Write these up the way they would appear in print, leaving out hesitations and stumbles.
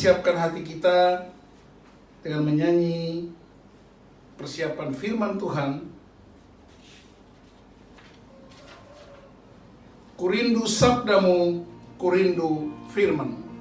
Siapkan hati kita dengan menyanyi persiapan firman Tuhan. Kurindu sabdamu, kurindu firman.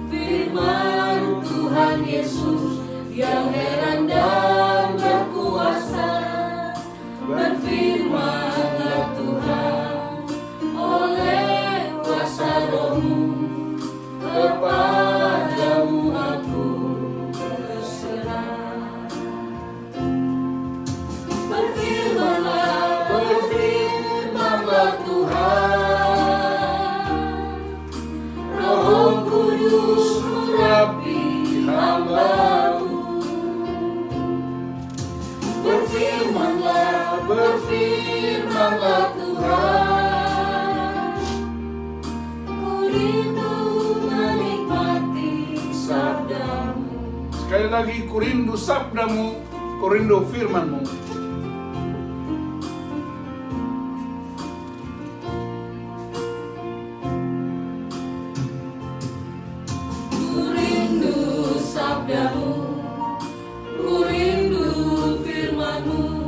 Firman Tuhan Yesus yang heran dan berkuasa. Berfirmanlah Tuhan oleh kuasa Roh-Mu, kepadamu aku berserah. Berfirmanlah Tuhan, Roh Kudus mengurapi hamba-Mu. Berfirmanlah Tuhan, ku rindu menikmati sabda-Mu. Sekali lagi, kurindu sabdamu, kurindu firman-Mu. Ku rindu sabda-Mu, ku rindu firman-Mu.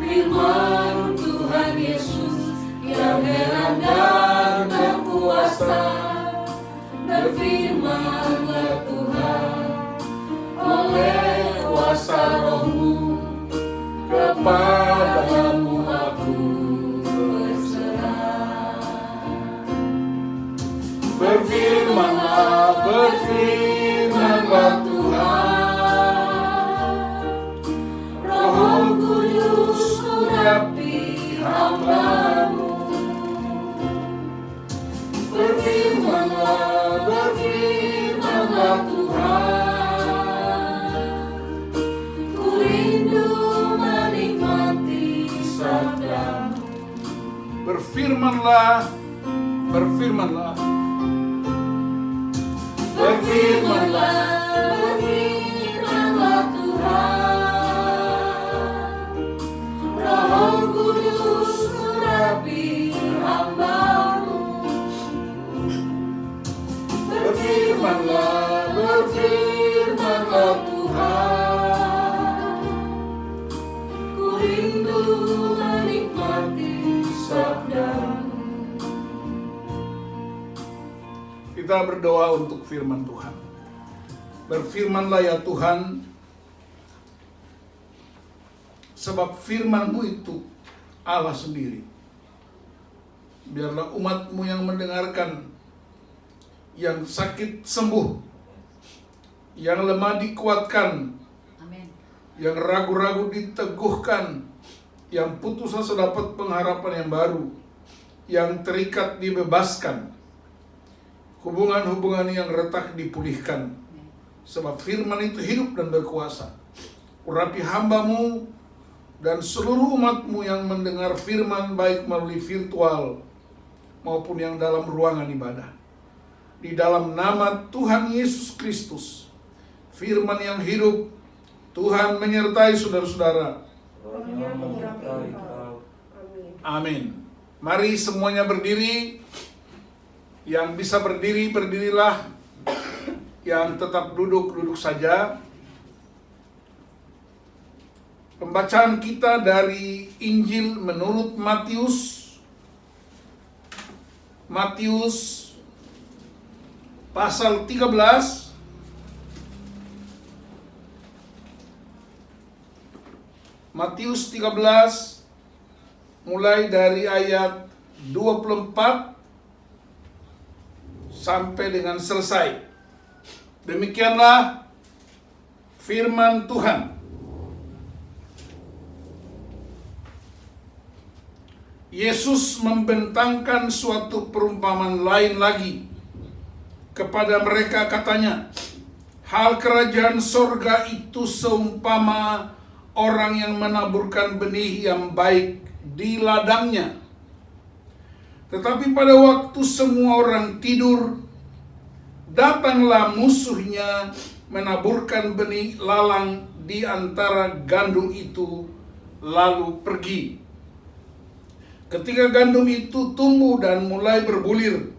Firman Tuhan Yesus yang heran dan berkuasa. Berfirmanlah Tuhan oleh kuasa Roh-Mu, kepadamu aku berserah. Berfirmanlah Tuhan, Roh Kudus mengurapi hamba-Mu. Berfirmanlah Tuhan, ku rindu menikmati sabda-Mu. Berfirmanlah, berfirmanlah. Berfirmanlah Tuhan, Roh Kudus mengurapi hamba-Mu. Berfirmanlah Tuhan, ku rindu menikmati sabda-Mu. Kita berdoa untuk firman Tuhan. Berfirmanlah ya Tuhan, sebab firman-Mu itu Allah sendiri. Biarlah umat-Mu yang mendengarkan, yang sakit sembuh, yang lemah dikuatkan, Amin. yang ragu-ragu diteguhkan, yang putus asa dapat pengharapan yang baru, yang terikat dibebaskan, hubungan-hubungan yang retak dipulihkan. Sebab firman itu hidup dan berkuasa. Urapi hamba-Mu dan seluruh umat-Mu yang mendengar firman, baik melalui virtual maupun yang dalam ruangan ibadah. Di dalam nama Tuhan Yesus Kristus, firman yang hidup, Tuhan menyertai saudara-saudara. Amin. Mari semuanya berdiri. Yang bisa berdiri, berdirilah. Yang tetap duduk, duduk saja. Pembacaan kita dari Injil menurut Matius. Matius pasal 13. Matius 13 mulai dari ayat 24 sampai dengan selesai. Demikianlah firman Tuhan. Yesus membentangkan suatu perumpamaan lain lagi kepada mereka, katanya, hal kerajaan sorga itu seumpama orang yang menaburkan benih yang baik di ladangnya. Tetapi pada waktu semua orang tidur, datanglah musuhnya menaburkan benih lalang di antara gandum itu, lalu pergi. Ketika gandum itu tumbuh dan mulai berbulir,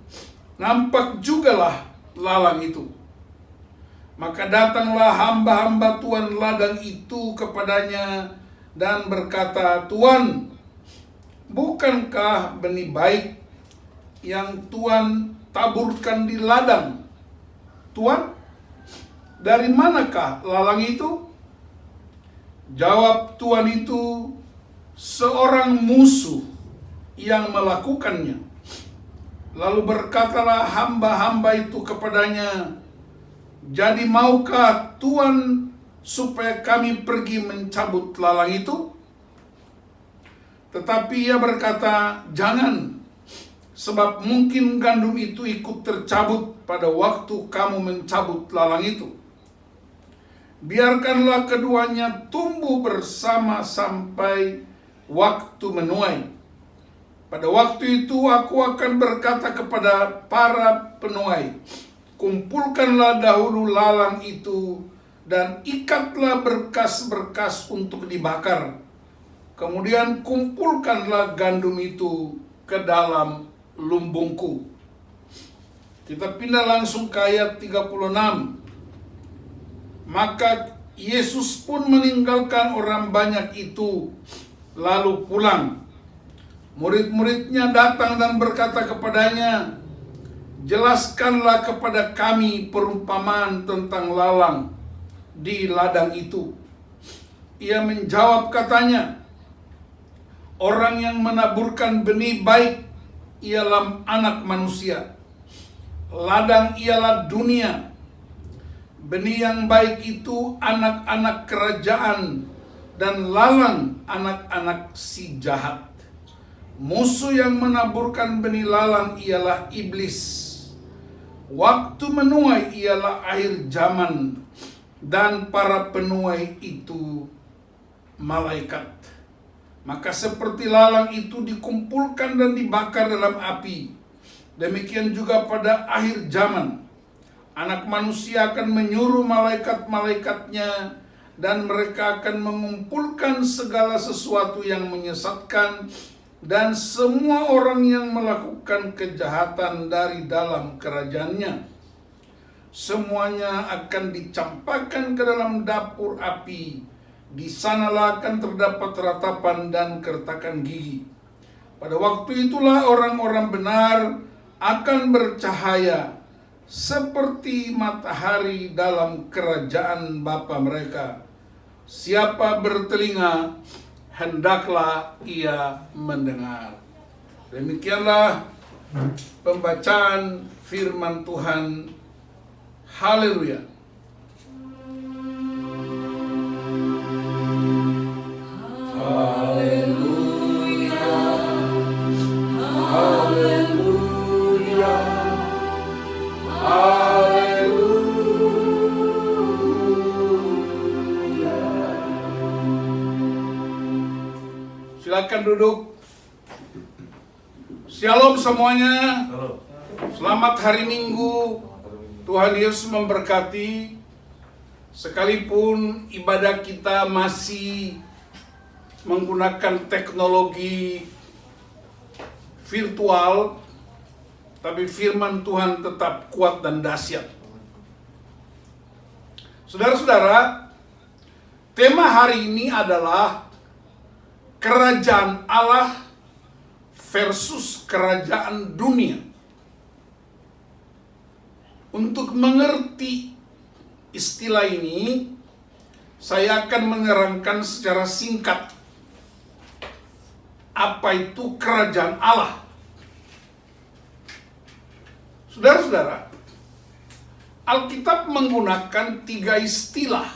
nampak jugalah lalang itu. Maka datanglah hamba-hamba Tuan ladang itu kepadanya dan berkata, Tuan, bukankah benih baik yang Tuan taburkan di ladang? Tuan, dari manakah lalang itu? Jawab Tuan itu, seorang musuh yang melakukannya. Lalu berkatalah hamba-hamba itu kepadanya, jadi maukah Tuan supaya kami pergi mencabut lalang itu? Tetapi ia berkata, jangan, sebab mungkin gandum itu ikut tercabut pada waktu kamu mencabut lalang itu. Biarkanlah keduanya tumbuh bersama sampai waktu menuai. Pada waktu itu aku akan berkata kepada para penuai, kumpulkanlah dahulu lalang itu dan ikatlah berkas-berkas untuk dibakar. Kemudian kumpulkanlah gandum itu ke dalam lumbungku. Kita pindah langsung ke ayat 36. Maka Yesus pun meninggalkan orang banyak itu, lalu pulang. Murid-muridnya datang dan berkata kepadanya, jelaskanlah kepada kami perumpamaan tentang lalang di ladang itu. Ia menjawab katanya, orang yang menaburkan benih baik ialah anak manusia. Ladang ialah dunia. Benih yang baik itu anak-anak kerajaan, dan lalang anak-anak si jahat. Musuh yang menaburkan benih lalang ialah iblis. Waktu menuai ialah akhir zaman, dan para penuai itu malaikat. Maka seperti lalang itu dikumpulkan dan dibakar dalam api, demikian juga pada akhir zaman Anak Manusia akan menyuruh malaikat-malaikatnya, dan mereka akan mengumpulkan segala sesuatu yang menyesatkan dan semua orang yang melakukan kejahatan dari dalam kerajaannya. Semuanya akan dicampakkan ke dalam dapur api. Di sanalah akan terdapat ratapan dan kertakan gigi. Pada waktu itulah orang-orang benar akan bercahaya seperti matahari dalam kerajaan Bapa mereka. Siapa bertelinga, hendaklah ia mendengar. Demikianlah pembacaan firman Tuhan. Haleluya. Haleluya, haleluya, haleluya. Silakan duduk. Shalom semuanya. Selamat hari Minggu. Tuhan Yesus memberkati. Sekalipun ibadah kita masih menggunakan teknologi virtual, tapi firman Tuhan tetap kuat dan dahsyat. Saudara-saudara, tema hari ini adalah kerajaan Allah versus kerajaan dunia. Untuk mengerti istilah ini, saya akan menerangkan secara singkat apa itu kerajaan Allah. Saudara-saudara, Alkitab menggunakan 3 istilah: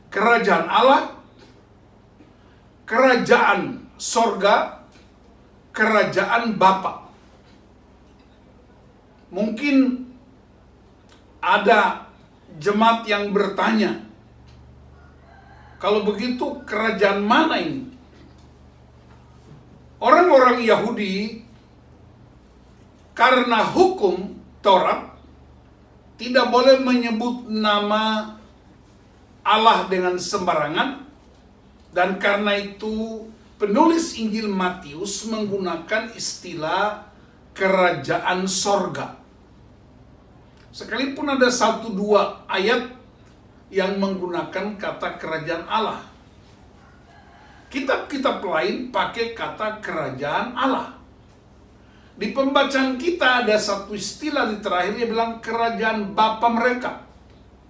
kerajaan Allah, kerajaan sorga, kerajaan Bapa. Mungkin ada jemaat yang bertanya, kalau begitu kerajaan mana ini? Orang-orang Yahudi karena hukum Taurat tidak boleh menyebut nama Allah dengan sembarangan, dan karena itu penulis Injil Matius menggunakan istilah kerajaan sorga. Sekalipun ada 1-2 ayat yang menggunakan kata kerajaan Allah, kitab-kitab lain pakai kata kerajaan Allah. Di pembacaan kita ada satu istilah di terakhir, dia bilang kerajaan Bapa mereka.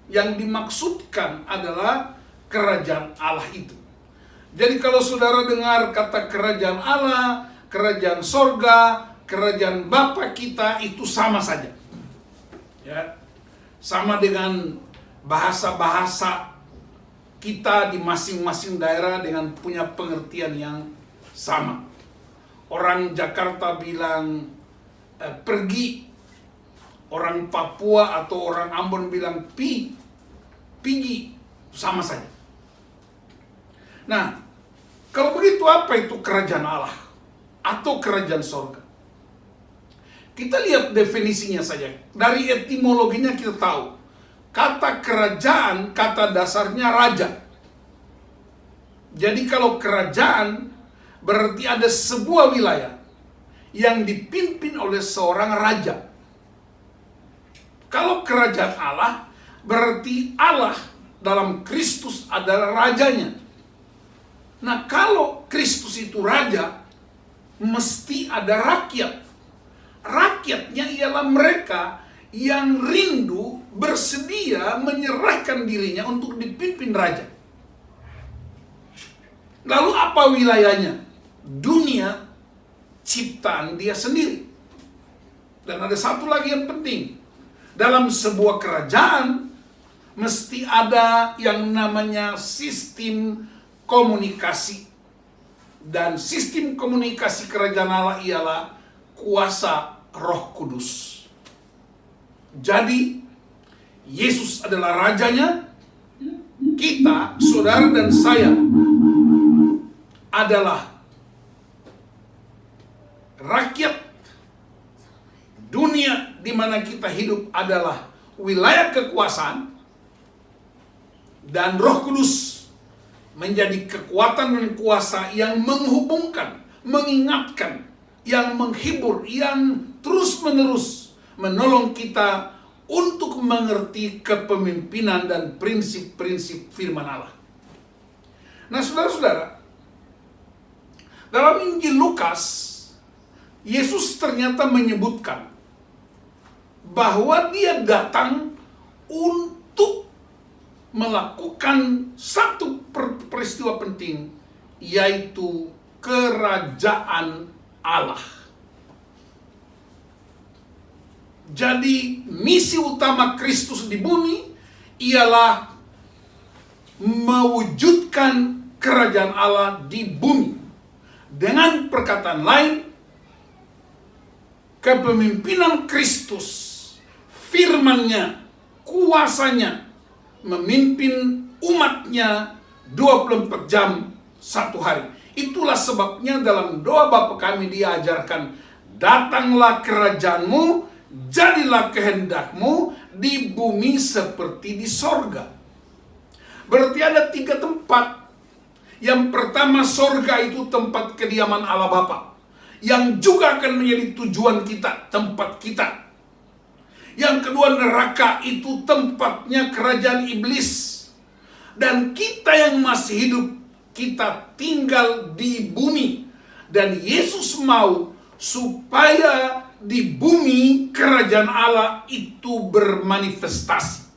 Yang dimaksudkan adalah kerajaan Allah itu. Jadi kalau saudara dengar kata kerajaan Allah, kerajaan sorga, kerajaan Bapa kita, itu sama saja. Ya, sama dengan bahasa-bahasa kita di masing-masing daerah dengan punya pengertian yang sama. Orang Jakarta bilang pergi, orang Papua atau orang Ambon bilang pigi, sama saja. Nah, kalau begitu apa itu kerajaan Allah atau kerajaan sorga? Kita lihat definisinya saja. Dari etimologinya kita tahu, kata kerajaan, kata dasarnya raja. Jadi kalau kerajaan berarti ada sebuah wilayah yang dipimpin oleh seorang raja. Kalau kerajaan Allah berarti Allah dalam Kristus adalah rajanya. Nah, kalau Kristus itu raja, mesti ada rakyat. Rakyatnya ialah mereka yang rindu, bersedia menyerahkan dirinya untuk dipimpin raja. Lalu apa wilayahnya? Dunia ciptaan dia sendiri. Dan ada satu lagi yang penting. Dalam sebuah kerajaan mesti ada yang namanya sistem komunikasi. Dan sistem komunikasi kerajaan Allah ialah kuasa Roh Kudus. Jadi Yesus adalah rajanya, kita, saudara dan saya adalah rakyat. Dunia di mana kita hidup adalah wilayah kekuasaan, dan Roh Kudus menjadi kekuatan dan kuasa yang menghubungkan, mengingatkan, yang menghibur, yang terus-menerus menolong kita untuk mengerti kepemimpinan dan prinsip-prinsip firman Allah. Nah, saudara-saudara, dalam Injil Lukas, Yesus ternyata menyebutkan bahwa dia datang untuk melakukan satu peristiwa penting, yaitu kerajaan Allah. Jadi misi utama Kristus di bumi ialah mewujudkan kerajaan Allah di bumi. Dengan perkataan lain, kepemimpinan Kristus, firman-Nya, kuasanya memimpin umatnya 24 jam satu hari. Itulah sebabnya dalam doa Bapa kami diajarkan, datanglah kerajaan-Mu, jadilah kehendak-Mu di bumi seperti di sorga. Berarti ada 3 tempat. Yang pertama, sorga itu tempat kediaman Allah Bapa, yang juga akan menjadi tujuan kita, tempat kita. Yang kedua, neraka itu tempatnya kerajaan iblis. Dan kita yang masih hidup, kita tinggal di bumi. Dan Yesus mau supaya di bumi kerajaan Allah itu bermanifestasi.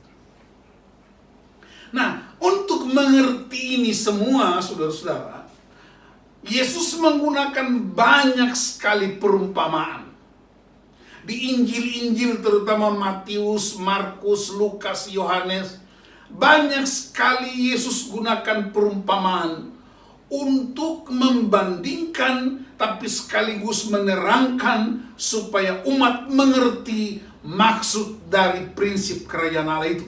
Nah, untuk mengerti ini semua, saudara-saudara, Yesus menggunakan banyak sekali perumpamaan. Di Injil-Injil terutama Matius, Markus, Lukas, Yohanes, banyak sekali Yesus gunakan perumpamaan untuk membandingkan tapi sekaligus menerangkan supaya umat mengerti maksud dari prinsip kerajaan Allah itu.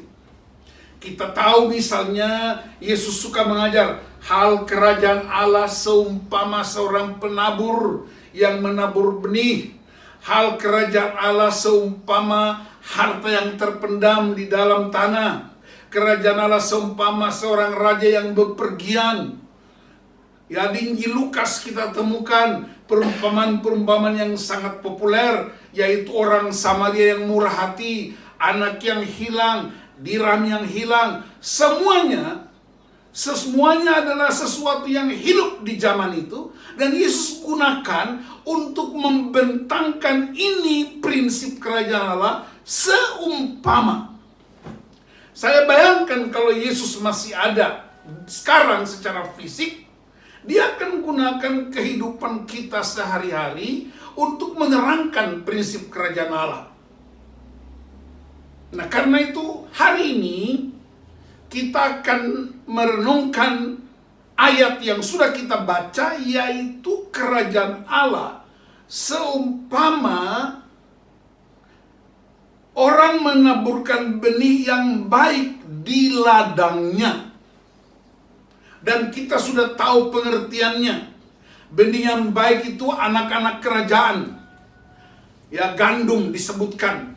Kita tahu misalnya Yesus suka mengajar hal kerajaan Allah seumpama seorang penabur yang menabur benih. Hal kerajaan Allah seumpama harta yang terpendam di dalam tanah. Kerajaan Allah seumpama seorang raja yang bepergian. Ya, di Injil Lukas kita temukan perumpamaan-perumpamaan yang sangat populer, yaitu orang Samaria yang murah hati, anak yang hilang, dirham yang hilang. Semuanya adalah sesuatu yang hidup di zaman itu, dan Yesus gunakan untuk membentangkan ini prinsip kerajaan Allah seumpama. Saya bayangkan kalau Yesus masih ada sekarang secara fisik, dia akan gunakan kehidupan kita sehari-hari untuk menerangkan prinsip kerajaan Allah. Nah, karena itu hari ini kita akan merenungkan ayat yang sudah kita baca, yaitu kerajaan Allah seumpama orang menaburkan benih yang baik di ladangnya. Dan kita sudah tahu pengertiannya. Benih yang baik itu anak-anak kerajaan. Ya, gandum disebutkan.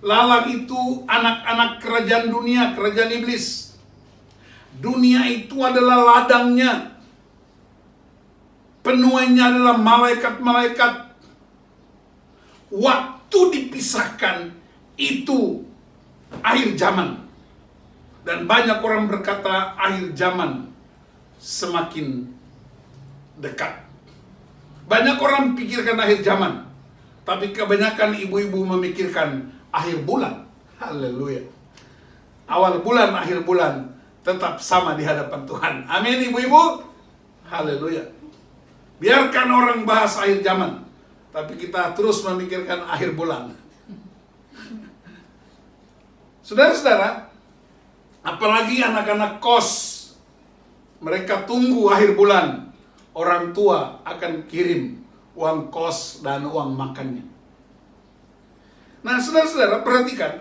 Lalang itu anak-anak kerajaan dunia, kerajaan iblis. Dunia itu adalah ladangnya. Penuainya adalah malaikat-malaikat. Waktu dipisahkan itu akhir zaman. Dan banyak orang berkata akhir zaman semakin dekat. Banyak orang pikirkan akhir zaman, tapi kebanyakan ibu-ibu memikirkan akhir bulan. Haleluya. Awal bulan, akhir bulan tetap sama di hadapan Tuhan. Amin, ibu-ibu. Haleluya. Biarkan orang bahas akhir zaman, tapi kita terus memikirkan akhir bulan. Saudara-saudara, apalagi anak-anak kos, mereka tunggu akhir bulan, orang tua akan kirim uang kos dan uang makannya. Nah, saudara-saudara, perhatikan.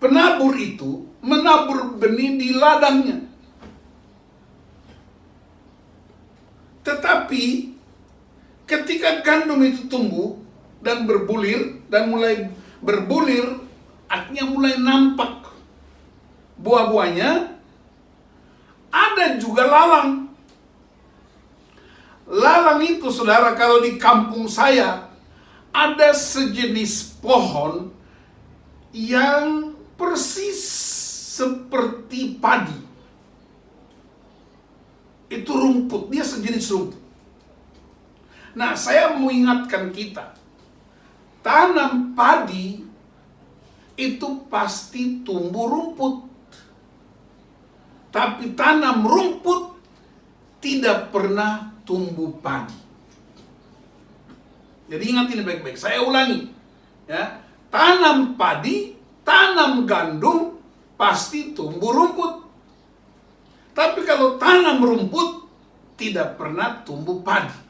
Penabur itu menabur benih di ladangnya. Tetapi ketika gandum itu tumbuh dan berbulir, dan mulai berbulir, artinya mulai nampak buah-buahnya, ada juga lalang. Lalang itu, saudara, kalau di kampung saya ada sejenis pohon yang persis seperti padi. Itu rumput, dia sejenis rumput. Nah, saya mau ingatkan kita, tanam padi itu pasti tumbuh rumput. Tapi tanam rumput tidak pernah tumbuh padi. Jadi ingat ini baik-baik. Saya ulangi. Ya, tanam padi, tanam gandum pasti tumbuh rumput. Tapi kalau tanam rumput tidak pernah tumbuh padi.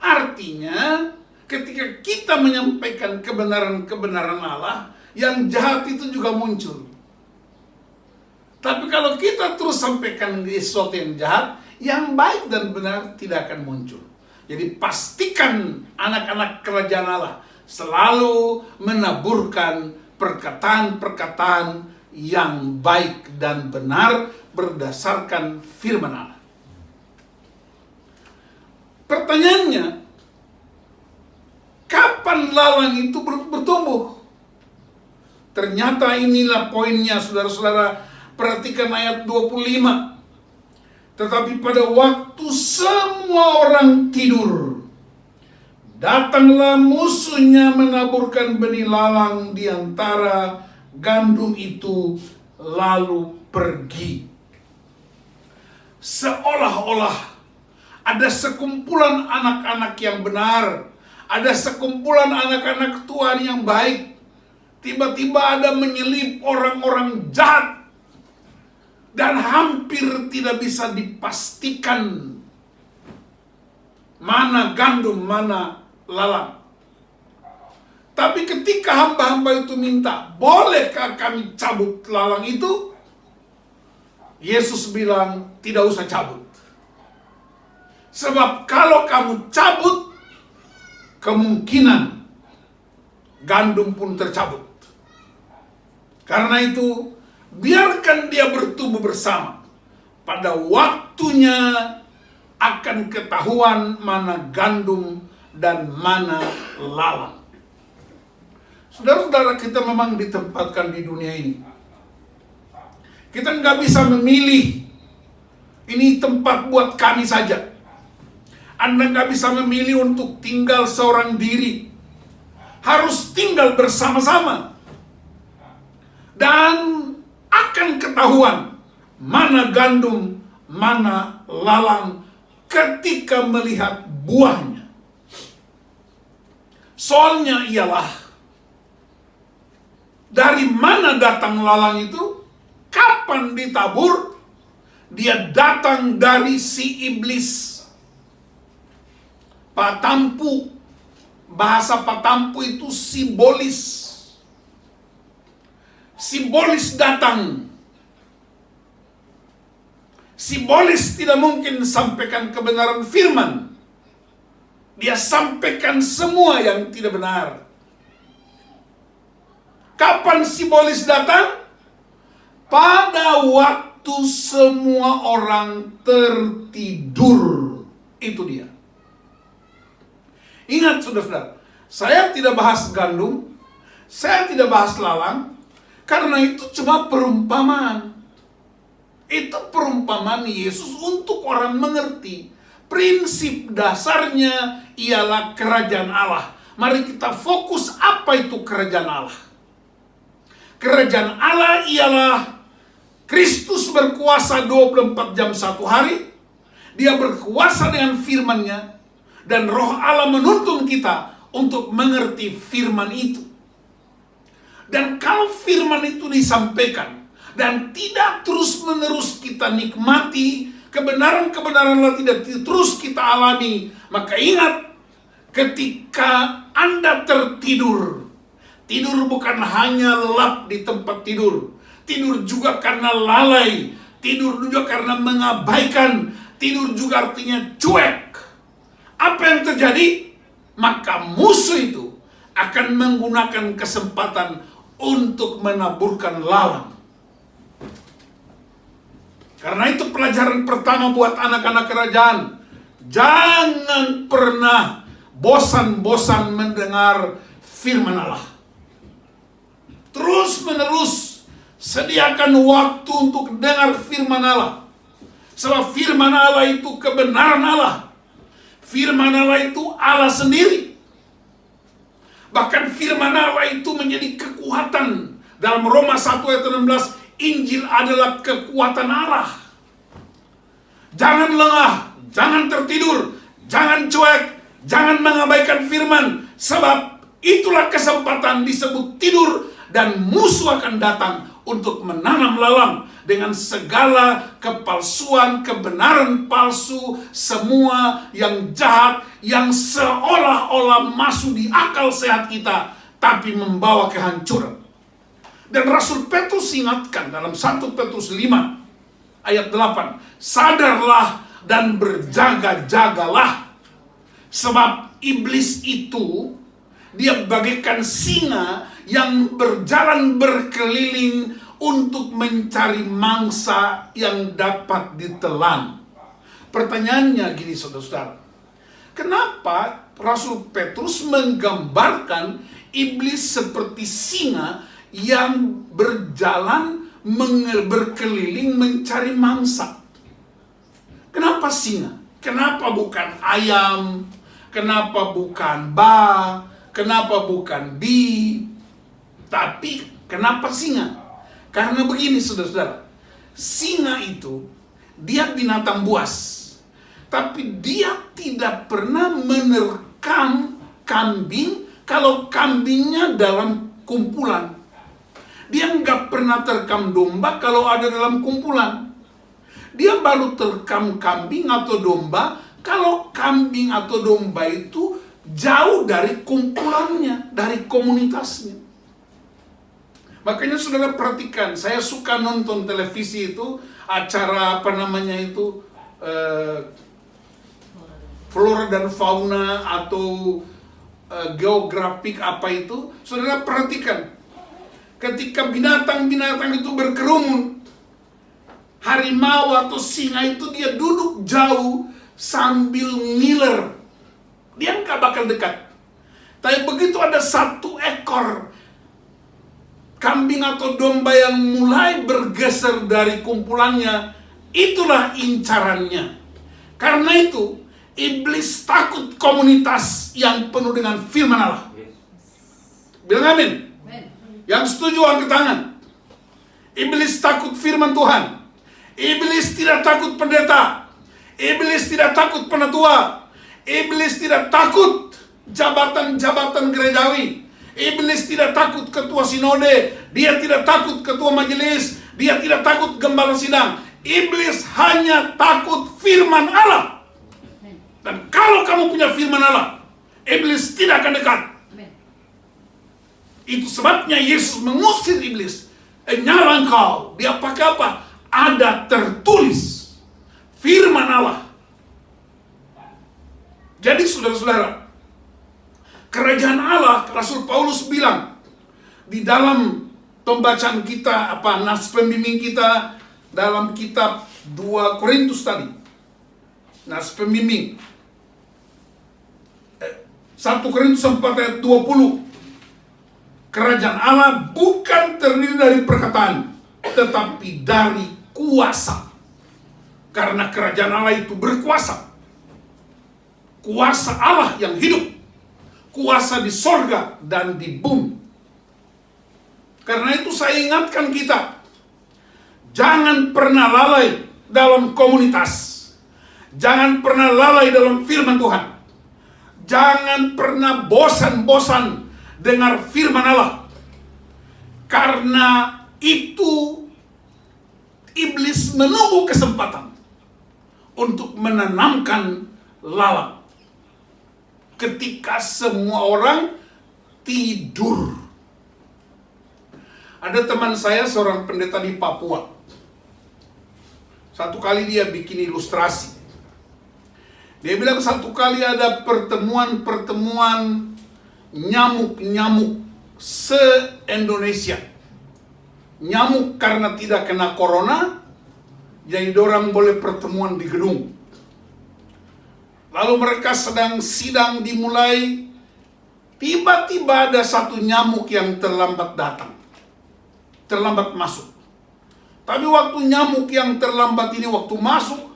Artinya ketika kita menyampaikan kebenaran-kebenaran Allah, yang jahat itu juga muncul. Tapi kalau kita terus sampaikan sesuatu yang jahat, yang baik dan benar tidak akan muncul. Jadi pastikan anak-anak kerajaan Allah selalu menaburkan perkataan-perkataan yang baik dan benar berdasarkan firman Allah. Pertanyaannya, kapan lalang itu bertumbuh? Ternyata inilah poinnya, saudara-saudara. Perhatikan ayat 25. Tetapi pada waktu semua orang tidur, datanglah musuhnya menaburkan benih lalang di antara gandum itu, lalu pergi. Seolah-olah ada sekumpulan anak-anak yang benar, ada sekumpulan anak-anak Tuhan yang baik. Tiba-tiba ada menyelip orang-orang jahat. Dan hampir tidak bisa dipastikan mana gandum, mana lalang. Tapi ketika hamba-hamba itu minta, bolehkah kami cabut lalang itu? Yesus bilang, tidak usah cabut. Sebab kalau kamu cabut, kemungkinan gandum pun tercabut. Karena itu, biarkan dia bertumbuh bersama. Pada waktunya akan ketahuan mana gandum dan mana lalang. Saudara-saudara, kita memang ditempatkan di dunia ini. Kita nggak bisa memilih, ini tempat buat kami saja. Anda nggak bisa memilih untuk tinggal seorang diri. Harus tinggal bersama-sama. Dan akan ketahuan mana gandum, mana lalang ketika melihat buahnya. Soalnya ialah, dari mana datang lalang itu? Kapan ditabur? Dia datang dari si iblis. Patampu, bahasa Patampu itu simbolis. Simbolis datang. Simbolis tidak mungkin sampaikan kebenaran firman. Dia sampaikan semua yang tidak benar. Kapan simbolis datang? Pada waktu semua orang tertidur. Itu dia. Ingat saudara-saudara, saya tidak bahas gandum, saya tidak bahas lalang, karena itu cuma perumpamaan. Itu perumpamaan Yesus untuk orang mengerti. Prinsip dasarnya ialah kerajaan Allah. Mari kita fokus apa itu kerajaan Allah. Kerajaan Allah ialah Kristus berkuasa 24 jam satu hari. Dia berkuasa dengan firman-Nya. Dan Roh Allah menuntun kita untuk mengerti firman itu. Dan kalau firman itu disampaikan dan tidak terus-menerus kita nikmati, kebenaran-kebenaran Allah tidak terus kita alami, maka ingat, ketika Anda tertidur, tidur bukan hanya lelap di tempat tidur, tidur juga karena lalai, tidur juga karena mengabaikan, tidur juga artinya cuek. Apa yang terjadi? Maka musuh itu akan menggunakan kesempatan untuk menaburkan lalang. Karena itu pelajaran pertama buat anak-anak kerajaan. Jangan pernah bosan-bosan mendengar firman Allah. Terus menerus sediakan waktu untuk dengar firman Allah. Sebab firman Allah itu kebenaran Allah. Firman Allah itu Allah sendiri. Bahkan firman Allah itu menjadi kekuatan. Dalam Roma 1 ayat 16, Injil adalah kekuatan Allah. Jangan lengah, jangan tertidur, jangan cuek, jangan mengabaikan firman. Sebab itulah kesempatan disebut tidur, dan musuh akan datang untuk menanam lalang dengan segala kepalsuan, kebenaran palsu, semua yang jahat, yang seolah-olah masuk di akal sehat kita, tapi membawa kehancuran. Dan Rasul Petrus ingatkan dalam 1 Petrus 5 ayat 8, sadarlah dan berjaga-jagalah, sebab iblis itu dia bagaikan singa yang berjalan berkeliling untuk mencari mangsa yang dapat ditelan. Pertanyaannya gini saudara-saudara, kenapa Rasul Petrus menggambarkan iblis seperti singa yang berjalan berkeliling mencari mangsa? Kenapa singa? Kenapa bukan ayam? Kenapa bukan ba? Kenapa bukan bi? Tapi kenapa singa? Karena begini saudara-saudara, singa itu dia binatang buas, tapi dia tidak pernah menerkam kambing kalau kambingnya dalam kumpulan. Dia nggak pernah terkam domba kalau ada dalam kumpulan. dia baru terekam kambing atau domba kalau kambing atau domba itu jauh dari kumpulannya, dari komunitasnya. Makanya saudara perhatikan, saya suka nonton televisi itu, acara apa namanya itu, flora dan fauna atau geografik apa itu. Saudara perhatikan, ketika binatang-binatang itu berkerumun, harimau atau singa itu dia duduk jauh sambil ngiler. Dia nggak bakal dekat. Tapi begitu ada satu ekor kambing atau domba yang mulai bergeser dari kumpulannya, itulah incarannya. Karena itu, iblis takut komunitas yang penuh dengan firman Allah. Bilang amin. Yang setuju angkat tangan. Iblis takut firman Tuhan. Iblis tidak takut pendeta. Iblis tidak takut penatua. Iblis tidak takut jabatan-jabatan gerejawi. Iblis tidak takut ketua sinode. Dia tidak takut ketua majelis. Dia tidak takut gembala sidang. Iblis hanya takut firman Allah. Dan kalau kamu punya firman Allah, iblis tidak akan dekat. Itu sebabnya Yesus mengusir iblis. Nyala engkau. Dia pakai apa? Ada tertulis firman Allah. Jadi saudara-saudara, kerajaan Allah, Rasul Paulus bilang di dalam pembacaan kita, nas pembimbing kita dalam kitab 2 Korintus tadi. Nas pembimbing 1 Korintus 4 ayat 20. Kerajaan Allah bukan terdiri dari perkataan, tetapi dari kuasa. Karena kerajaan Allah itu berkuasa. Kuasa Allah yang hidup. Kuasa di sorga dan di bumi. Karena itu saya ingatkan kita, jangan pernah lalai dalam komunitas. Jangan pernah lalai dalam firman Tuhan. Jangan pernah bosan-bosan dengar firman Allah. Karena itu iblis menunggu kesempatan untuk menanamkan lalat ketika semua orang tidur. Ada teman saya seorang pendeta di Papua. Satu kali dia bikin ilustrasi. Dia bilang satu kali ada pertemuan nyamuk-nyamuk se-Indonesia. Nyamuk karena tidak kena corona, jadi orang boleh pertemuan di gedung. Lalu mereka sedang sidang dimulai, tiba-tiba ada satu nyamuk yang terlambat datang. Terlambat masuk. Tapi waktu nyamuk yang terlambat ini waktu masuk,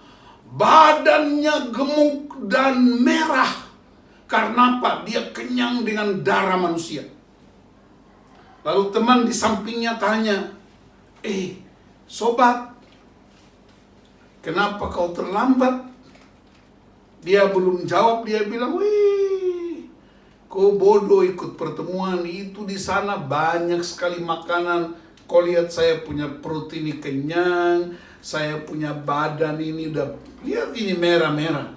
badannya gemuk dan merah. Karena apa? Dia kenyang dengan darah manusia. Lalu teman di sampingnya tanya, sobat, kenapa kau terlambat? Dia belum jawab, dia bilang, wih, kau bodoh ikut pertemuan itu, di sana banyak sekali makanan. Kau lihat saya punya perut ini kenyang, saya punya badan ini udah, lihat ini merah-merah.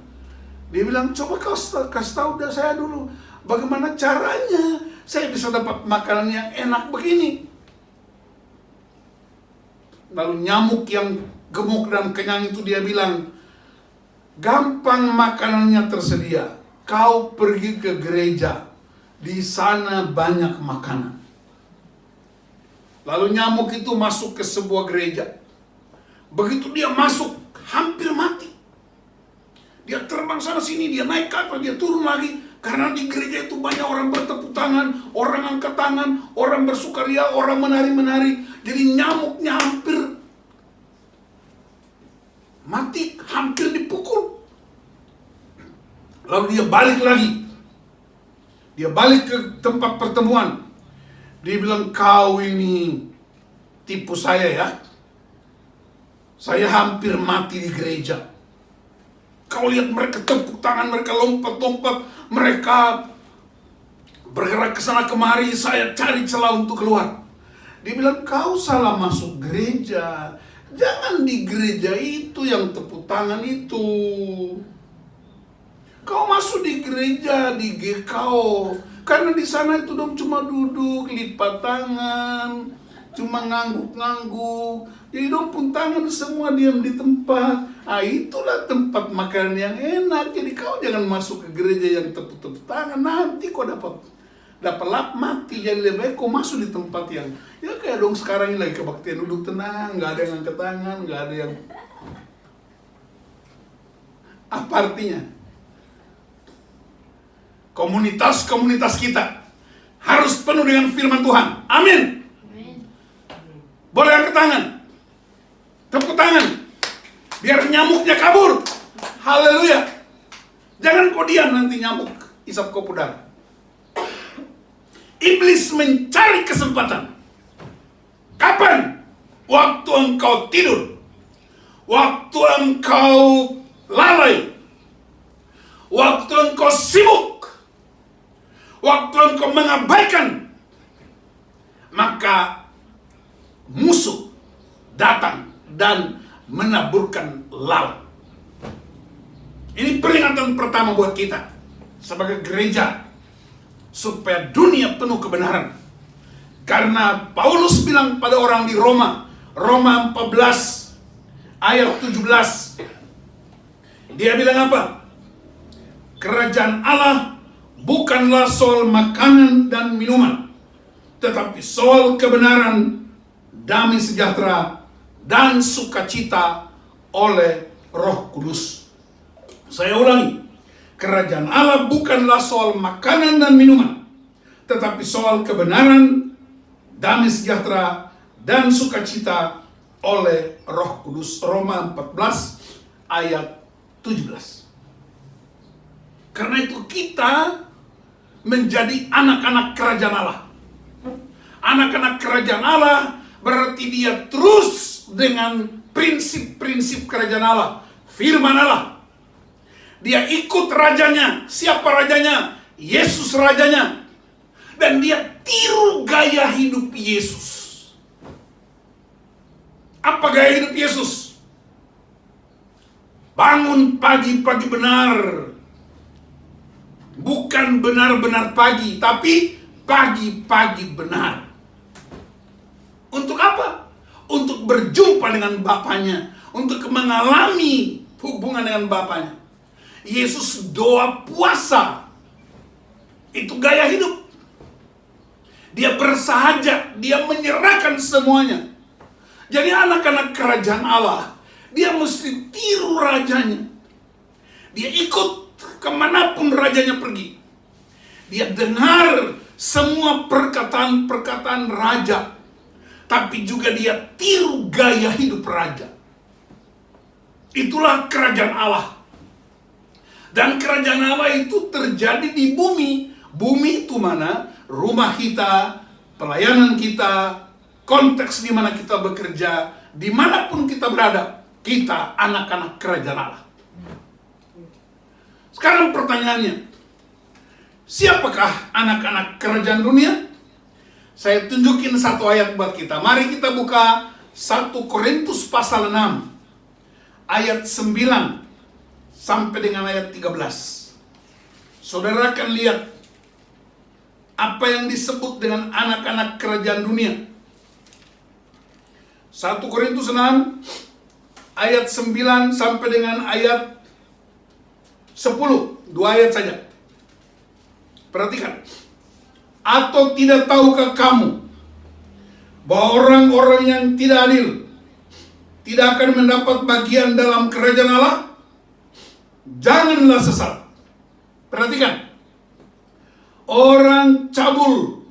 Dia bilang, coba kau kasih tahu saya dulu, bagaimana caranya saya bisa dapat makanan yang enak begini. Lalu nyamuk yang gemuk dan kenyang itu dia bilang, gampang makanannya tersedia. Kau pergi ke gereja, di sana banyak makanan. Lalu nyamuk itu masuk ke sebuah gereja. Begitu dia masuk, hampir mati. Dia terbang sana sini, dia naik ke atas, dia turun lagi. Karena di gereja itu banyak orang bertepuk tangan, orang angkat tangan, orang bersukaria, orang menari-menari. Jadi nyamuknya hampir mati, hampir dipukul. Lalu dia balik lagi. Dia balik ke tempat pertemuan. Dia bilang, kau ini tipu saya ya. Saya hampir mati di gereja. Kau lihat mereka tepuk tangan, mereka lompat-lompat, mereka bergerak ke sana kemari, saya cari celah untuk keluar. Dia bilang, kau salah masuk gereja. Jangan di gereja itu yang tepuk tangan itu. Kau masuk di gereja, di GKO, karena di sana itu dong cuma duduk, lipat tangan, cuma ngangguk-ngangguk. Jadi dong pun tangan semua diam di tempat. Itulah tempat makan yang enak. Jadi kau jangan masuk ke gereja yang tepuk-tepuk tangan. Nanti kau dapat lap mati. Jadi lebih baik kau masuk di tempat yang ya kayak dong sekarang ini lagi kebaktian, duduk tenang, nggak ada yang angkat tangan, nggak ada yang apa artinya? Komunitas-komunitas kita harus penuh dengan firman Tuhan. Amin. Boleh angkat tangan, tepuk tangan, biar nyamuknya kabur. Haleluya. Jangan kau diam, nanti nyamuk isap kau pudar. Iblis mencari kesempatan. Kapan? Waktu engkau tidur, waktu engkau lalai, waktu engkau sibuk, waktu engkau mengabaikan, maka musuh datang dan menaburkan lalat. Ini peringatan pertama buat kita sebagai gereja, supaya dunia penuh kebenaran. Karena Paulus bilang pada orang di Roma 14 ayat 17, dia bilang apa? Kerajaan Allah bukanlah soal makanan dan minuman, tetapi soal kebenaran, damai sejahtera, dan sukacita oleh Roh Kudus. Saya ulangi, kerajaan Allah bukanlah soal makanan dan minuman, tetapi soal kebenaran, damai sejahtera, dan sukacita oleh Roh Kudus. Roma 14 ayat 17. Karena itu kita menjadi anak-anak kerajaan Allah. Anak-anak kerajaan Allah berarti dia terus dengan prinsip-prinsip kerajaan Allah, firman Allah. Dia ikut rajanya. Siapa rajanya? Yesus rajanya. Dan dia tiru gaya hidup Yesus. Apa gaya hidup Yesus? Bangun pagi-pagi benar. Bukan benar-benar pagi, tapi pagi-pagi benar. Untuk apa? Untuk berjumpa dengan Bapaknya, untuk mengalami hubungan dengan Bapaknya. Yesus doa puasa. Itu gaya hidup. Dia bersahaja, dia menyerahkan semuanya. Jadi anak-anak kerajaan Allah, dia mesti tiru rajanya. Dia ikut kemanapun rajanya pergi. Dia dengar semua perkataan-perkataan raja, tapi juga dia tiru gaya hidup raja. Itulah kerajaan Allah. Dan kerajaan Allah itu terjadi di bumi. Bumi itu mana? Rumah kita, pelayanan kita, konteks di mana kita bekerja, dimanapun kita berada, kita anak-anak kerajaan Allah. Sekarang pertanyaannya, siapakah anak-anak kerajaan dunia? Saya tunjukin satu ayat buat kita. Mari kita buka 1 Korintus pasal 6, ayat 9 sampai dengan ayat 13. Saudara akan lihat apa yang disebut dengan anak-anak kerajaan dunia. 1 Korintus 6 ayat 9 sampai dengan ayat 10. 2 ayat saja. Perhatikan. Atau tidak tahukah kamu bahwa orang-orang yang tidak adil tidak akan mendapat bagian dalam kerajaan Allah? Janganlah sesat. Perhatikan. Orang cabul,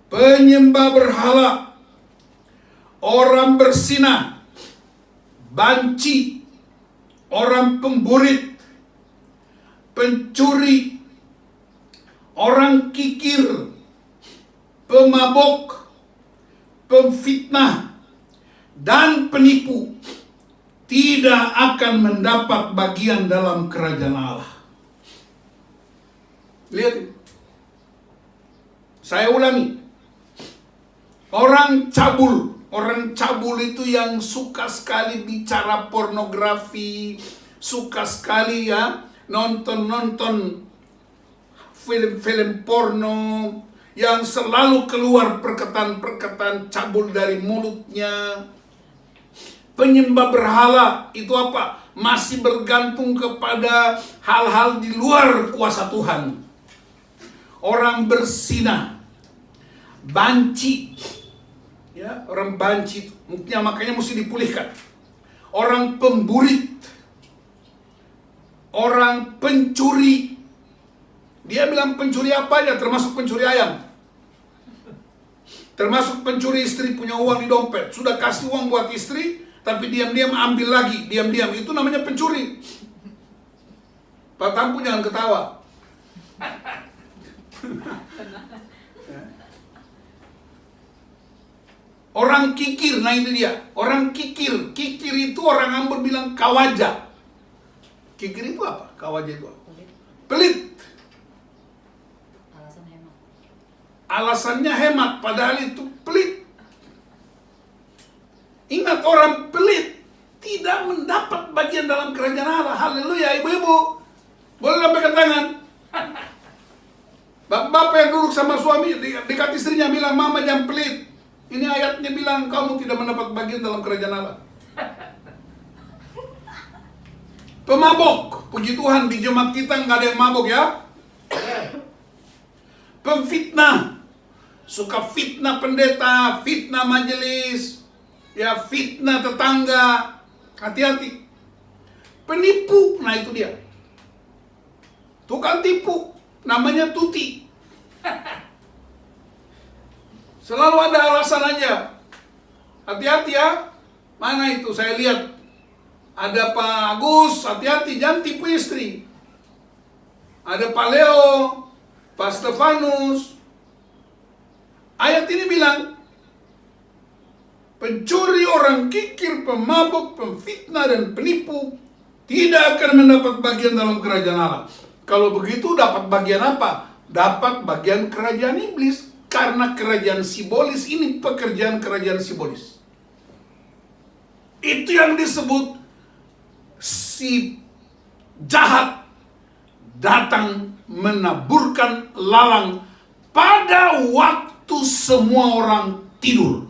penyembah berhala, orang bersinah, banci, orang pemburit, pencuri, orang kikir, pemabok, pemfitnah, dan penipu tidak akan mendapat bagian dalam kerajaan Allah. Lihat, saya ulangi. Orang cabul, Orang cabul itu yang suka sekali bicara pornografi, suka sekali ya nonton film-film porno, yang selalu keluar perkataan-perkataan cabul dari mulutnya. Penyembah berhala itu apa? Masih bergantung kepada hal-hal di luar kuasa Tuhan. Orang berzina, banci, ya, orang banci, makanya mesti dipulihkan. Orang pemburit, orang pencuri. Dia bilang pencuri apa aja, termasuk pencuri ayam, termasuk pencuri istri, punya uang di dompet, sudah kasih uang buat istri, tapi diam-diam ambil lagi, diam-diam, itu namanya pencuri. Pak Tampu jangan ketawa. Orang kikir, nah itu dia. Orang kikir. Kikir itu orang Ambon bilang kawaja. Kikir itu apa? Kawaja itu apa? Pelit. Alasan hemat. Alasannya hemat, padahal itu pelit. Ingat, orang pelit tidak mendapat bagian dalam kerajaan Allah. Haleluya, ibu-ibu. Boleh lambaikan tangan. Bapak yang duduk sama suami, dekat istrinya bilang, mama jangan pelit. Ini ayatnya bilang kamu tidak mendapat bagian dalam kerajaan Allah. Pemabok, puji Tuhan di jemaat kita nggak ada yang mabok ya. Pemfitnah, suka fitnah pendeta, fitnah majelis, ya fitnah tetangga, hati-hati. Penipu, nah itu dia. Tukang tipu, namanya tuti. Selalu ada alasan aja. Hati-hati ya. Mana itu? Saya lihat ada Pak Agus, hati-hati jangan tipu istri. Ada Pak Leo, Pak Stefanus. Ayat ini bilang, pencuri, orang kikir, pemabuk, pemfitnah, dan penipu tidak akan mendapat bagian dalam kerajaan Allah. Kalau begitu dapat bagian apa? Dapat bagian kerajaan iblis. Karena kerajaan simbolis ini pekerjaan kerajaan simbolis. Itu yang disebut si jahat datang menaburkan lalang pada waktu semua orang tidur.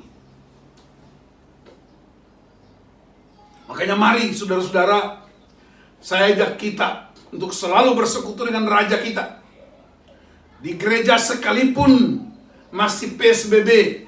Makanya mari saudara-saudara, saya ajak kita untuk selalu bersekutu dengan Raja kita. Di gereja sekalipun masih PSBB,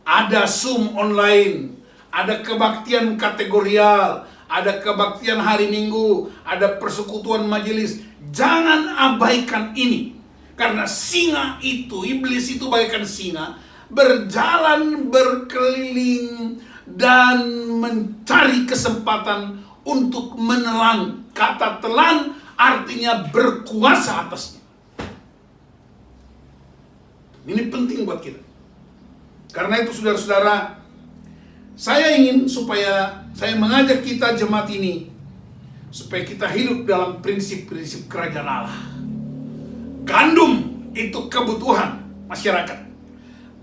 ada Zoom online, ada kebaktian kategorial, ada kebaktian hari Minggu, ada persekutuan majelis. Jangan abaikan ini. Karena singa itu, iblis itu bagaikan singa, berjalan berkeliling dan mencari kesempatan untuk menelan. Kata telan artinya berkuasa atasnya. Ini penting buat kita. Karena itu saudara-saudara, saya ingin supaya saya mengajak kita jemaat ini supaya kita hidup dalam prinsip-prinsip kerajaan Allah. Gandum itu kebutuhan masyarakat.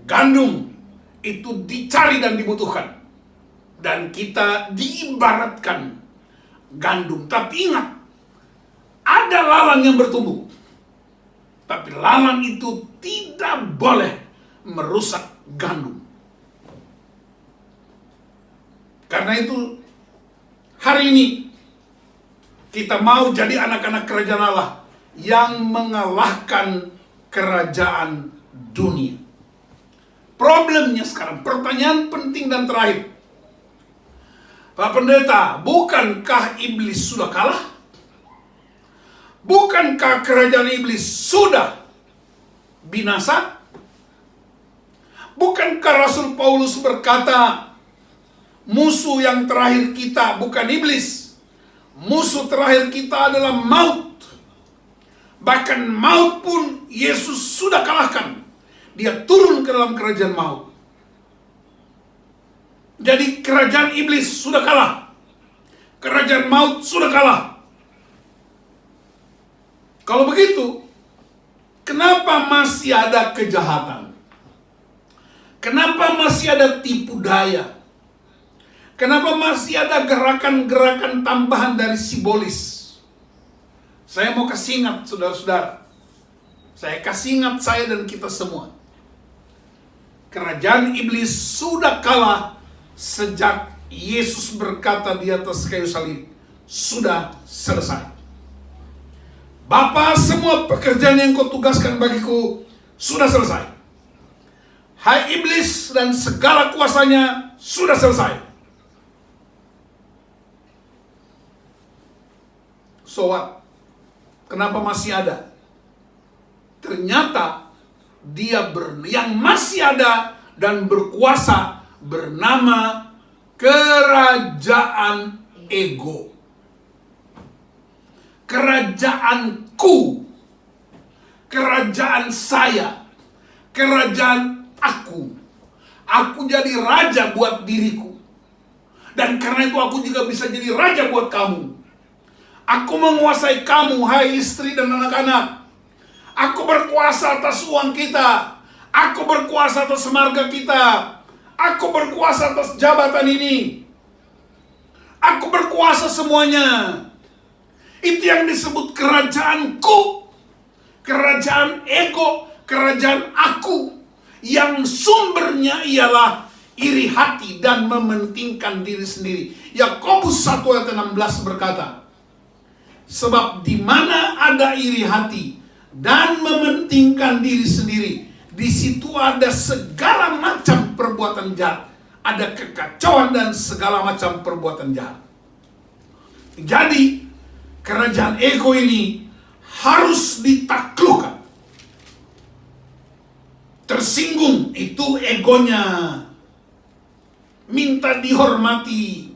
Gandum itu dicari dan dibutuhkan. Dan kita diibaratkan gandum. Tapi ingat, ada lalang yang bertumbuh. Tapi lalang itu tidak boleh merusak gandum. Karena itu, hari ini kita mau jadi anak-anak kerajaan Allah yang mengalahkan kerajaan dunia. Problemnya sekarang, pertanyaan penting dan terakhir. Pak Pendeta, bukankah iblis sudah kalah? Bukankah kerajaan iblis sudah binasa? Bukankah Rasul Paulus berkata, musuh yang terakhir kita bukan iblis, musuh terakhir kita adalah maut. Bahkan maut pun Yesus sudah kalahkan. Dia turun ke dalam kerajaan maut. Jadi kerajaan iblis sudah kalah. Kerajaan maut sudah kalah. Kalau begitu, kenapa masih ada kejahatan? Kenapa masih ada tipu daya? Kenapa masih ada gerakan-gerakan tambahan dari simbolis? Saya mau kasih ingat saudara-saudara. Saya kasih ingat saya dan kita semua. Kerajaan iblis sudah kalah sejak Yesus berkata di atas kayu salib, sudah selesai. Bapa, semua pekerjaan yang kau tugaskan bagiku sudah selesai. Hai iblis dan segala kuasanya sudah selesai. So what? Kenapa masih ada? Ternyata yang masih ada dan berkuasa bernama kerajaan ego. Kerajaanku, kerajaan saya, kerajaan aku. Aku jadi raja buat diriku. Dan karena itu aku juga bisa jadi raja buat kamu. Aku menguasai kamu, hai istri dan anak-anak. Aku berkuasa atas uang kita. Aku berkuasa atas marga kita. Aku berkuasa atas jabatan ini. Aku berkuasa semuanya. Itu yang disebut kerajaanku. Kerajaan ego, kerajaan aku. Yang sumbernya ialah iri hati dan mementingkan diri sendiri. Yakobus 1 ayat 16 berkata, sebab di mana ada iri hati dan mementingkan diri sendiri, di situ ada segala macam perbuatan jahat, ada kekacauan dan segala macam perbuatan jahat. Jadi kerajaan ego ini harus ditaklukkan. Tersinggung itu egonya, minta dihormati,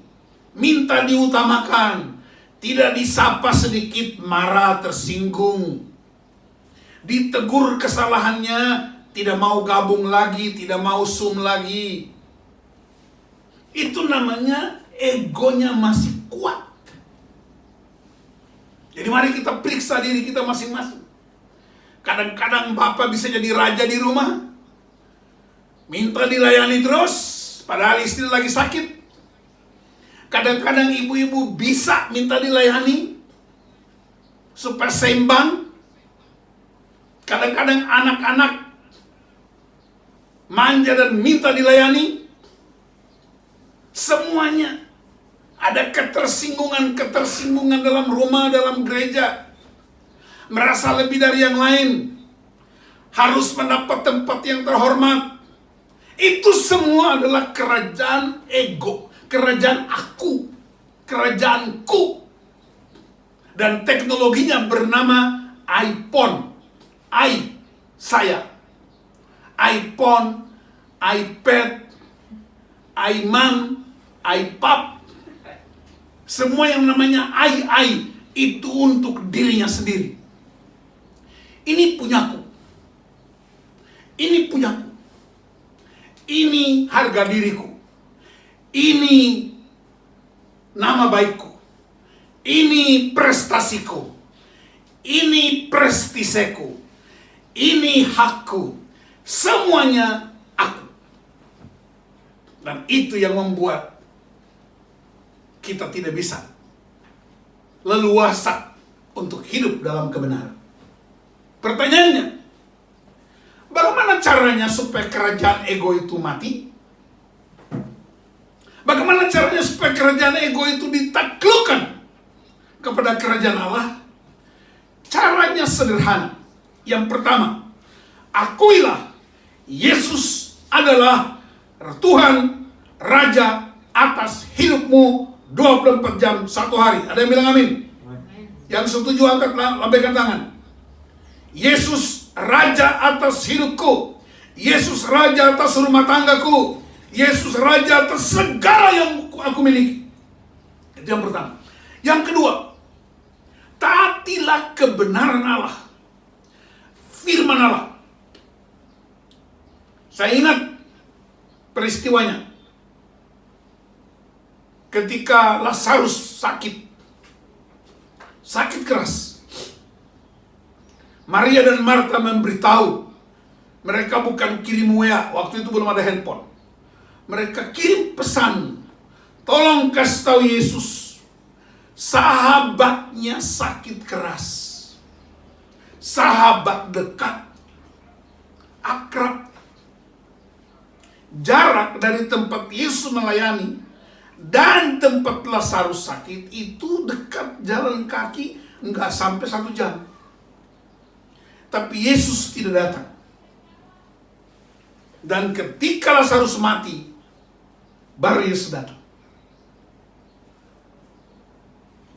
minta diutamakan, tidak disapa sedikit marah, tersinggung. Ditegur kesalahannya, tidak mau gabung lagi, tidak mau zoom lagi. Itu namanya egonya masih kuat. Jadi mari kita periksa diri kita masing-masing. Kadang-kadang bapak bisa jadi raja di rumah, minta dilayani terus, padahal istri lagi sakit. Kadang-kadang ibu-ibu bisa minta dilayani supaya seimbang. Kadang-kadang anak-anak manja dan minta dilayani. Semuanya ada ketersinggungan dalam rumah, dalam gereja. Merasa lebih dari yang lain. Harus mendapat tempat yang terhormat. Itu semua adalah kerajaan ego. Kerajaan aku. Kerajaanku. Dan teknologinya bernama iPhone. Saya. iPhone, iPad, iMom, iPad. Semua yang namanya itu untuk dirinya sendiri. Ini punyaku. Ini punyaku. Ini harga diriku. Ini nama baikku. Ini prestasiku. Ini prestiseku. Ini hakku. Semuanya aku. Dan itu yang membuat kita tidak bisa leluasa untuk hidup dalam kebenaran. Pertanyaannya, bagaimana caranya supaya kerajaan ego itu mati? Bagaimana caranya supaya kerajaan ego itu ditaklukkan kepada kerajaan Allah? Caranya sederhana. Yang pertama, akuilah Yesus adalah Tuhan, Raja atas hidupmu 24 jam satu hari. Ada yang bilang amin? Yang setuju angkat lambaikan tangan. Yesus Raja atas hidupku. Yesus Raja atas rumah tanggaku. Yesus Raja atas segala yang aku miliki. Itu yang pertama. Yang kedua, taatilah kebenaran Allah. Firman Allah. Saya ingat peristiwanya. Ketika Lazarus sakit keras. Maria dan Marta memberitahu Mereka bukan kirim WA, waktu itu belum ada handphone. Mereka kirim pesan, tolong kasih tahu Yesus, sahabatnya sakit keras. Sahabat dekat, akrab. Jarak dari tempat Yesus melayani dan tempat Lazarus sakit itu dekat, jalan kaki nggak sampai 1 jam. Tapi Yesus tidak datang. Dan ketika Lazarus mati, baru Yesus datang.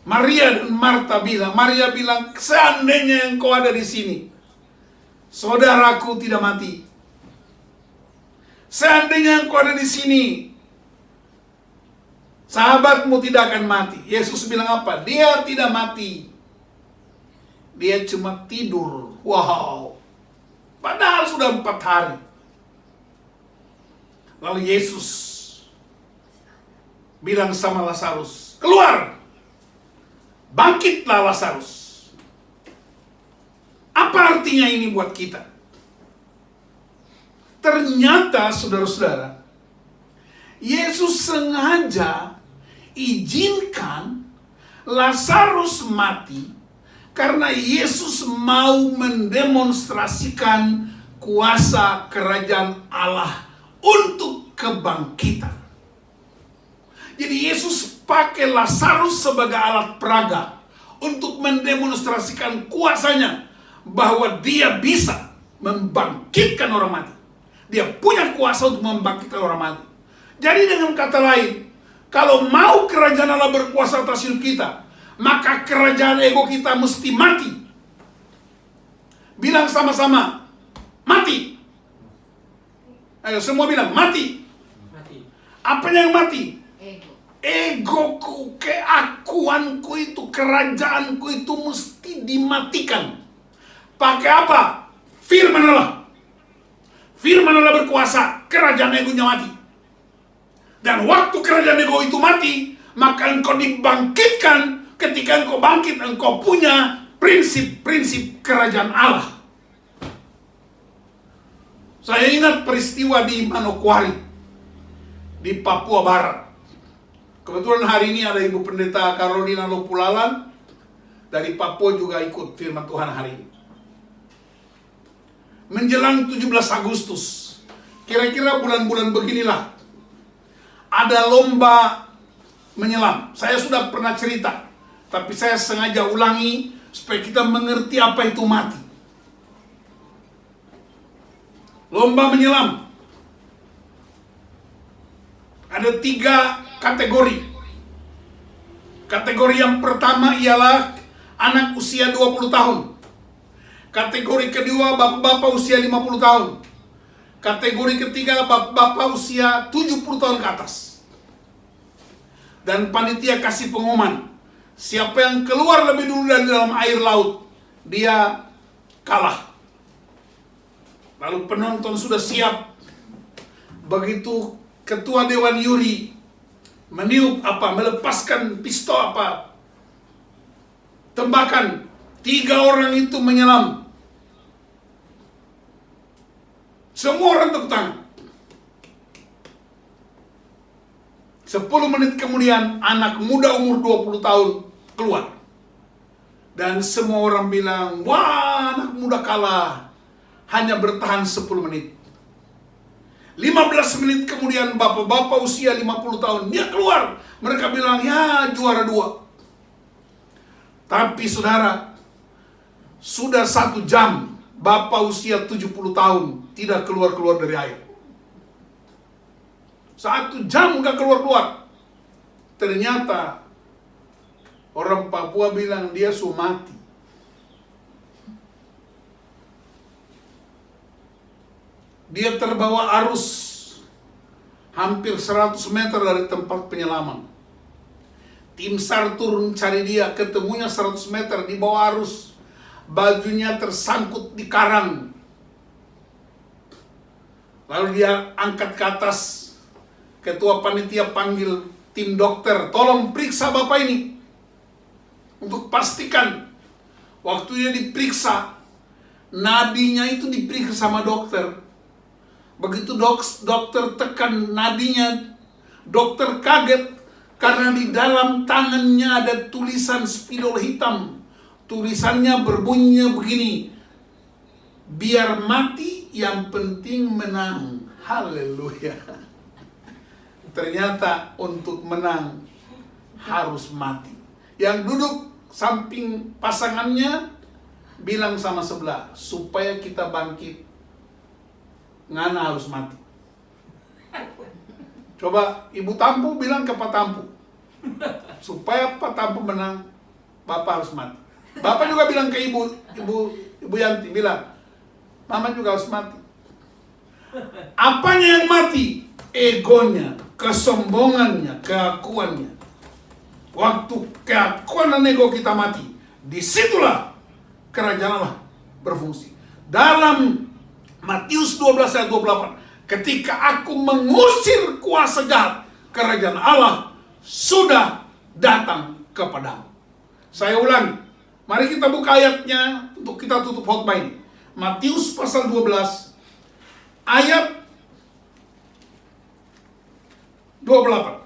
Maria dan Marta bilang, Maria bilang, seandainya engkau ada di sini, saudaraku tidak mati. Seandainya engkau ada di sini, sahabatmu tidak akan mati. Yesus bilang apa? Dia tidak mati. Dia cuma tidur. Wow. Padahal sudah 4 hari. Lalu Yesus bilang sama Lazarus, keluar. Bangkitlah Lazarus. Apa artinya ini buat kita? Ternyata saudara-saudara, Yesus sengaja izinkan Lazarus mati karena Yesus mau mendemonstrasikan kuasa kerajaan Allah untuk kebangkitan. Jadi Yesus pakai Lazarus sebagai alat peraga untuk mendemonstrasikan kuasanya, bahwa dia bisa membangkitkan orang mati. Dia punya kuasa untuk membangkitkan orang mati. Jadi dengan kata lain, kalau mau kerajaan Allah berkuasa atas hidup kita, maka kerajaan ego kita mesti mati. Bilang sama-sama, mati. Ayo semua bilang, mati. Mati. Apa yang mati? Ego. Egoku, keakuanku itu, kerajaanku itu mesti dimatikan. Pakai apa? Firman Allah. Firman Allah berkuasa, kerajaan egonya mati. Dan waktu kerajaan ego itu mati, maka engkau dibangkitkan. Ketika engkau bangkit, engkau punya prinsip-prinsip kerajaan Allah. Saya ingat peristiwa di Manokwari, di Papua Barat. Kebetulan hari ini ada Ibu Pendeta Carolina Lopulalan dari Papua juga ikut firman Tuhan hari ini. Menjelang 17 Agustus, kira-kira bulan-bulan beginilah, ada lomba menyelam. Saya sudah pernah cerita, tapi saya sengaja ulangi supaya kita mengerti apa itu mati. Lomba menyelam. Ada 3 kategori. Kategori yang pertama ialah anak usia 20 tahun. Kategori kedua bapak-bapak usia 50 tahun. Kategori ketiga bapak-bapak usia 70 tahun ke atas. Dan panitia kasih pengumuman, siapa yang keluar lebih dulu dari dalam air laut, dia kalah. Lalu penonton sudah siap. Begitu ketua Dewan Juri melepaskan pistol tembakan, 3 orang itu menyelam. Semua orang tepuk tangan. 10 menit kemudian anak muda umur 20 tahun keluar. Dan semua orang bilang, wah, anak muda kalah. Hanya bertahan 10 menit. 15 menit kemudian bapak-bapak usia 50 tahun, dia keluar. Mereka bilang, ya juara 2. Tapi saudara, sudah 1 jam bapak usia 70 tahun tidak keluar-keluar dari air. 1 jam gak keluar-keluar. Ternyata orang Papua bilang dia sudah mati. Dia terbawa arus hampir 100 meter dari tempat penyelaman. Tim SAR turun cari dia, ketemunya 100 meter di bawah arus. Bajunya tersangkut di karang. Lalu dia angkat ke atas. Ketua panitia panggil tim dokter, tolong periksa bapak ini. Untuk pastikan. Waktu dia diperiksa, nadinya itu diperiksa sama dokter. Begitu dokter tekan nadinya, dokter kaget karena di dalam tangannya ada tulisan spidol hitam. Tulisannya berbunyi begini, biar mati yang penting menang. Haleluya. Ternyata untuk menang harus mati. Yang duduk samping pasangannya bilang sama sebelah, supaya kita bangkit, ngana harus mati. Coba ibu Tampu bilang ke Pak Tampu, supaya Pak Tampu menang, Bapak harus mati. Bapak juga bilang ke ibu Yanti, bilang, Mama juga harus mati. Apanya yang mati? Egonya, kesombongannya, keakuannya. Waktu keakuan dan ego kita mati, disitulah kerajaan Allah berfungsi. Dalam Matius 12 ayat 28, ketika aku mengusir kuasa jahat, kerajaan Allah sudah datang kepadamu. Saya ulangi, mari kita buka ayatnya untuk kita tutup khotbah ini. Matius pasal 12 ayat 28.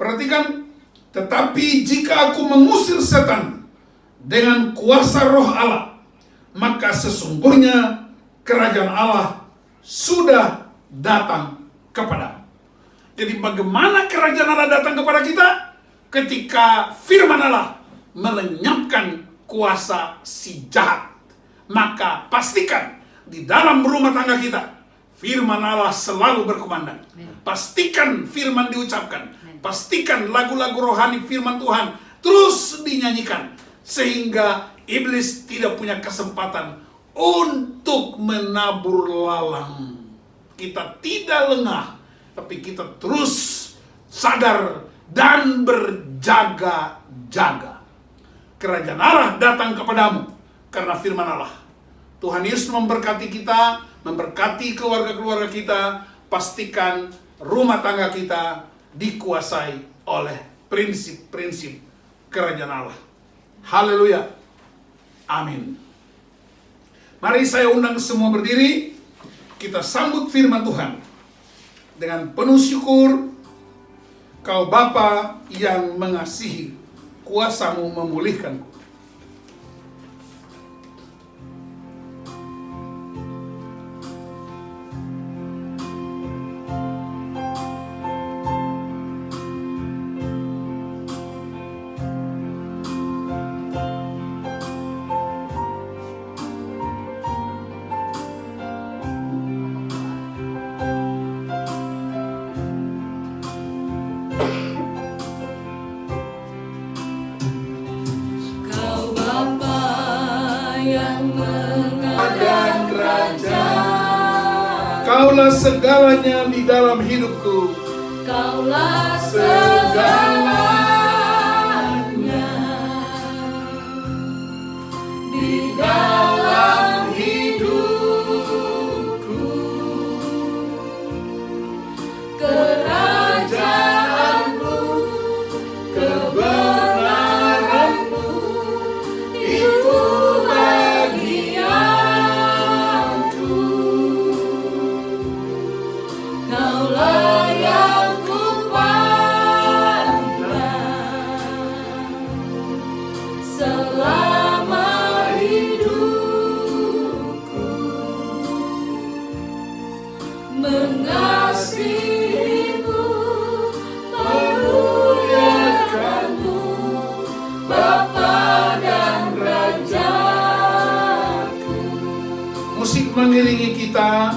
Perhatikan, tetapi jika aku mengusir setan dengan kuasa roh Allah, maka sesungguhnya kerajaan Allah sudah datang kepadamu. Jadi bagaimana kerajaan Allah datang kepada kita? Ketika firman Allah melenyapkan kuasa si jahat. Maka pastikan di dalam rumah tangga kita, firman Allah selalu berkumandang. Pastikan firman diucapkan. Pastikan lagu-lagu rohani firman Tuhan terus dinyanyikan. Sehingga iblis tidak punya kesempatan untuk menabur lalang. Kita tidak lengah, tapi kita terus sadar dan berjaga-jaga. Kerajaan Allah datang kepadamu karena firman Allah. Tuhan Yesus memberkati kita, memberkati keluarga-keluarga kita. Pastikan rumah tangga kita dikuasai oleh prinsip-prinsip kerajaan Allah. Haleluya. Amin. Mari saya undang semua berdiri. Kita sambut firman Tuhan dengan penuh syukur. Kau Bapa yang mengasihi, kuasamu memulihkanku. Kaulah segalanya di dalam hidupku. Kaulah segalanya di dalam hidupku. Kerajaanmu, kebenaranmu, itu bagianku. Kaulah yang kupandang selama hidupku, mengasihimu, memuliakanmu, Bapa dan Rajaku. Musik mengiringi kita.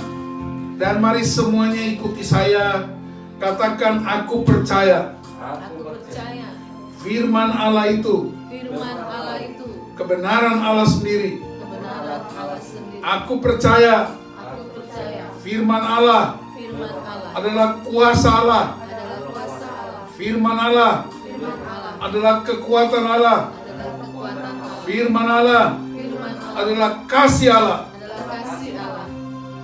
Dan mari semuanya ikuti saya. Katakan, aku percaya. Aku percaya Firman Allah itu firman Allah itu kebenaran Allah sendiri. kebenaran Allah sendiri. Aku percaya Aku percaya firman Allah firman Allah adalah kuasa Allah. adalah kuasa Allah. Firman Allah Firman Allah adalah kekuatan Allah. adalah kekuatan Allah. Firman Allah Firman Allah adalah kasih Allah. adalah kasih Allah.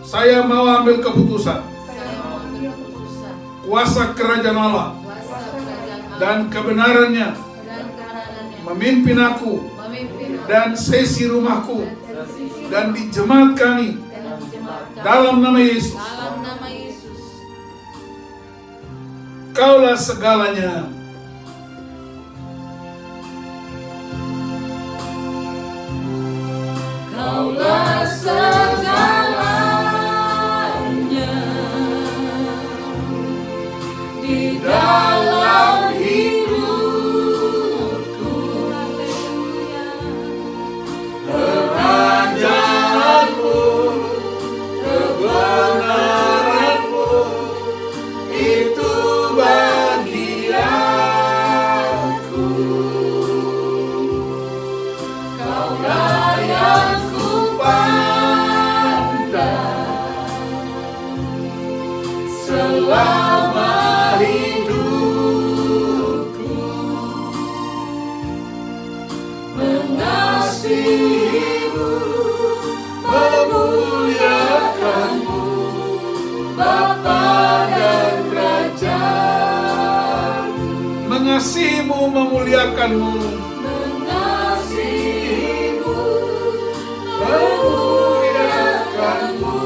Saya mau ambil keputusan. Saya mau ambil keputusan. Kuasa kerajaan Allah Kuasa kerajaan Allah dan kebenarannya dan kebenarannya memimpin aku memimpin aku dan sesi rumahku dan sisi dan di jemaat kami dan jemaat kami. dalam nama Yesus. Dalam nama Yesus. Kaulah segalanya. Kaulah segalanya di dalam hidupku. Haleluya. Kerajaanmu, kebenaranmu, itu bagi aku. Kaulah yang selama hidupku, mengasihimu, memuliakanmu, Bapa dan Raja. Mengasihimu, memuliakanmu, mengasihimu, memuliakanmu,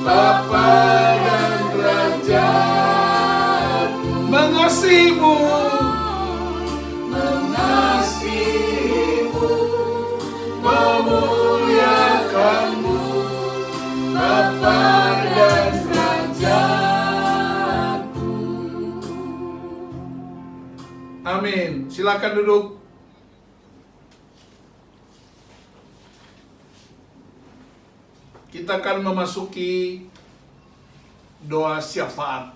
Bapa dan Raja. Mengasihimu, mengasihimu, memuliakanmu, Bapa dan Rajaku. Amin. Silakan duduk. Kita akan memasuki doa syafaat.